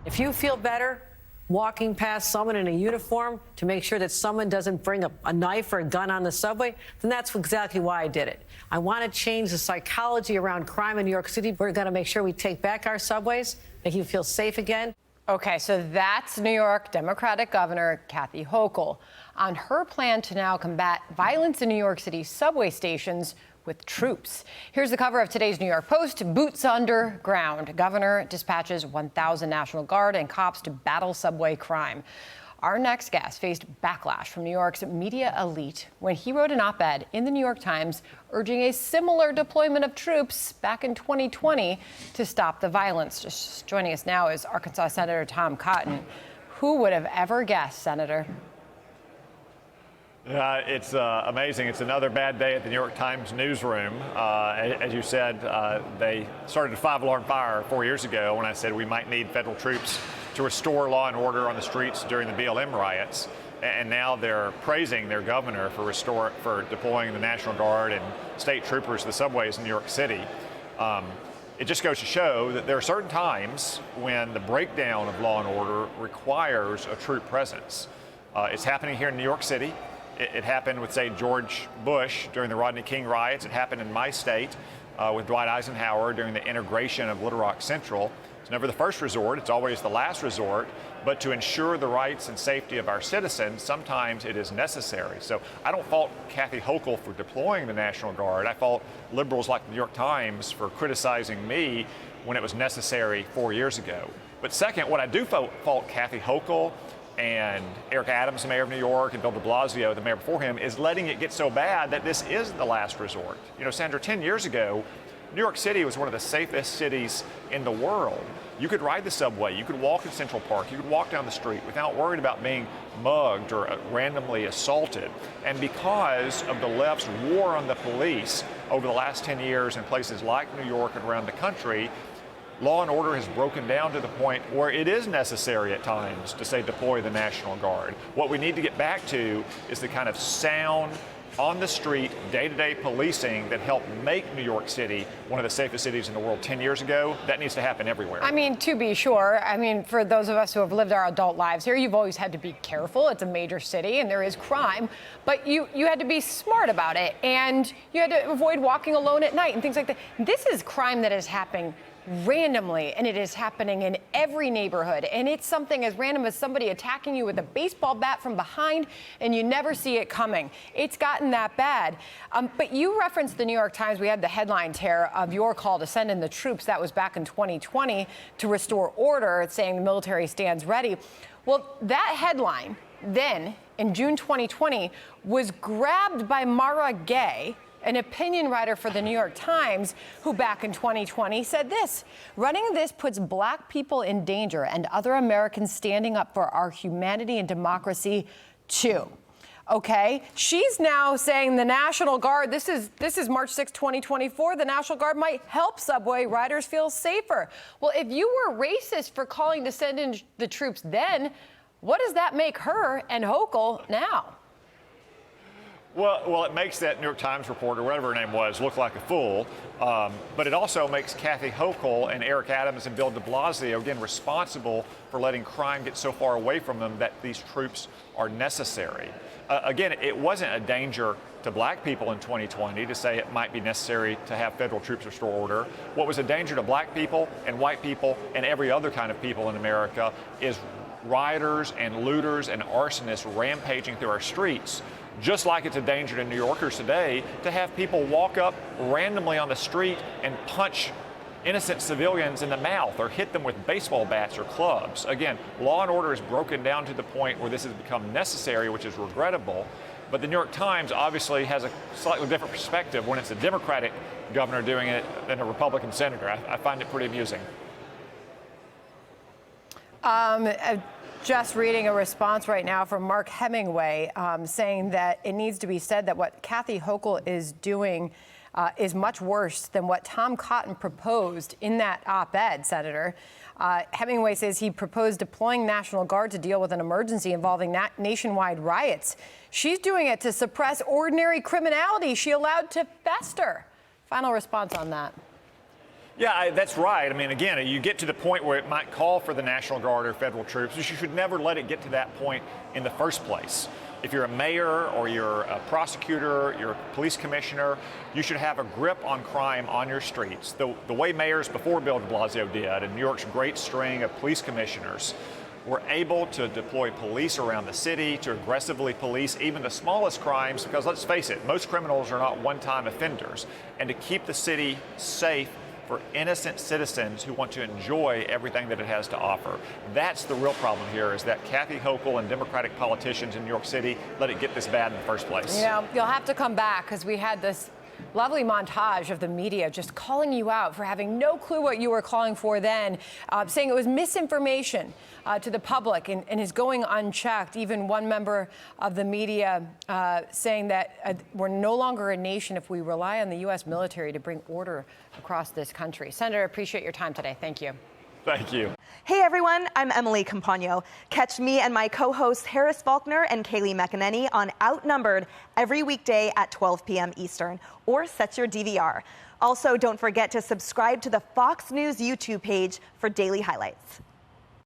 If you feel better walking past someone in a uniform to make sure that someone doesn't bring a knife or a gun on the subway, then that's exactly why I did it. I want to change the psychology around crime in New York City. We're going to make sure we take back our subways, make you feel safe again. Okay, so that's New York Democratic Governor Kathy Hochul on her plan to now combat violence in New York City subway stations with troops. Here's the cover of today's New York Post. Boots underground. Governor dispatches 1,000 National Guard and cops to battle subway crime. Our next guest faced backlash from New York's media elite when he wrote an op-ed in the New York Times urging a similar deployment of troops back in 2020 to stop the violence. Just joining us now is Arkansas Senator Tom Cotton. Who would have ever guessed, Senator? It's amazing. It's another bad day at the New York Times newsroom. As you said, they started a 5-alarm fire 4 years ago when I said we might need federal troops to restore law and order on the streets during the BLM riots. And now they're praising their governor for deploying the National Guard and state troopers to the subways in New York City. It just goes to show that there are certain times when the breakdown of law and order requires a troop presence. It's happening here in New York City. It happened with, say, George Bush during the Rodney King riots. It happened in my state with Dwight Eisenhower during the integration of Little Rock Central. It's never the first resort. It's always the last resort. But to ensure the rights and safety of our citizens, sometimes it is necessary. So I don't fault Kathy Hochul for deploying the National Guard. I fault liberals like the New York Times for criticizing me when it was necessary 4 years ago. But second, what I do fault Kathy Hochul and Eric Adams, the mayor of New York, and Bill de Blasio, the mayor before him, is letting it get so bad that this is the last resort. You know, Sandra, 10 years ago, New York City was one of the safest cities in the world. You could ride the subway, you could walk in Central Park, you could walk down the street without worrying about being mugged or randomly assaulted. And because of the left's war on the police over the last 10 years in places like New York and around the country, law and order has broken down to the point where it is necessary at times to say deploy the National Guard. What we need to get back to is the kind of sound, on the street, day-to-day policing that helped make New York City one of the safest cities in the world 10 years ago. That needs to happen everywhere. I mean, to be sure, for those of us who have lived our adult lives here, you've always had to be careful. It's a major city and there is crime, but you had to be smart about it and you had to avoid walking alone at night and things like that. This is crime that is happening randomly, and it is happening in every neighborhood, and it's something as random as somebody attacking you with a baseball bat from behind and you never see it coming. It's gotten that bad. But you referenced the New York Times. We had the headlines here of your call to send in the troops. That was back in 2020 to restore order, saying the military stands ready. Well, that headline then in June 2020 was grabbed by Mara Gay, an opinion writer for the New York Times, who back in 2020 said this: running this puts black people in danger and other Americans standing up for our humanity and democracy too. Okay, she's now saying the National Guard, this is March 6, 2024, the National Guard might help subway riders feel safer. Well, if you were racist for calling to send in the troops then, what does that make her and Hochul now? Well, it makes that New York Times reporter, whatever her name was, look like a fool. But it also makes Kathy Hochul and Eric Adams and Bill de Blasio, again, responsible for letting crime get so far away from them that these troops are necessary. Again, it wasn't a danger to black people in 2020 to say it might be necessary to have federal troops restore order. What was a danger to black people and white people and every other kind of people in America is rioters and looters and arsonists rampaging through our streets. Just like it's a danger to New Yorkers today to have people walk up randomly on the street and punch innocent civilians in the mouth or hit them with baseball bats or clubs. Again, law and order is broken down to the point where this has become necessary, which is regrettable. But the New York Times obviously has a slightly different perspective when it's a Democratic governor doing it than a Republican senator. I find it pretty amusing. Just reading a response right now from Mark Hemingway saying that it needs to be said that what Kathy Hochul is doing is much worse than what Tom Cotton proposed in that op-ed, Senator. Hemingway says he proposed deploying National Guard to deal with an emergency involving nationwide riots. She's doing it to suppress ordinary criminality she allowed to fester. Final response on that. Yeah, that's right. I mean, again, you get to the point where it might call for the National Guard or federal troops, but you should never let it get to that point in the first place. If you're a mayor or you're a prosecutor, you're a police commissioner, you should have a grip on crime on your streets. The way mayors before Bill de Blasio did, and New York's great string of police commissioners, were able to deploy police around the city to aggressively police even the smallest crimes, because let's face it, most criminals are not one-time offenders, and to keep the city safe for innocent citizens who want to enjoy everything that it has to offer. That's the real problem here, is that Kathy Hochul and Democratic politicians in New York City let it get this bad in the first place. You know, you'll have to come back, because we had this lovely montage of the media just calling you out for having no clue what you were calling for then, saying it was misinformation to the public and is going unchecked. Even one member of the media saying that we're no longer a nation if we rely on the U.S. military to bring order across this country. Senator, I appreciate your time today. Thank you. Thank you. Hey everyone, I'm Emily Campagno. Catch me and my co-hosts Harris Faulkner and Kaylee McEnany on Outnumbered every weekday at 12 p.m. Eastern, or set your DVR. Also, don't forget to subscribe to the Fox News YouTube page for daily highlights.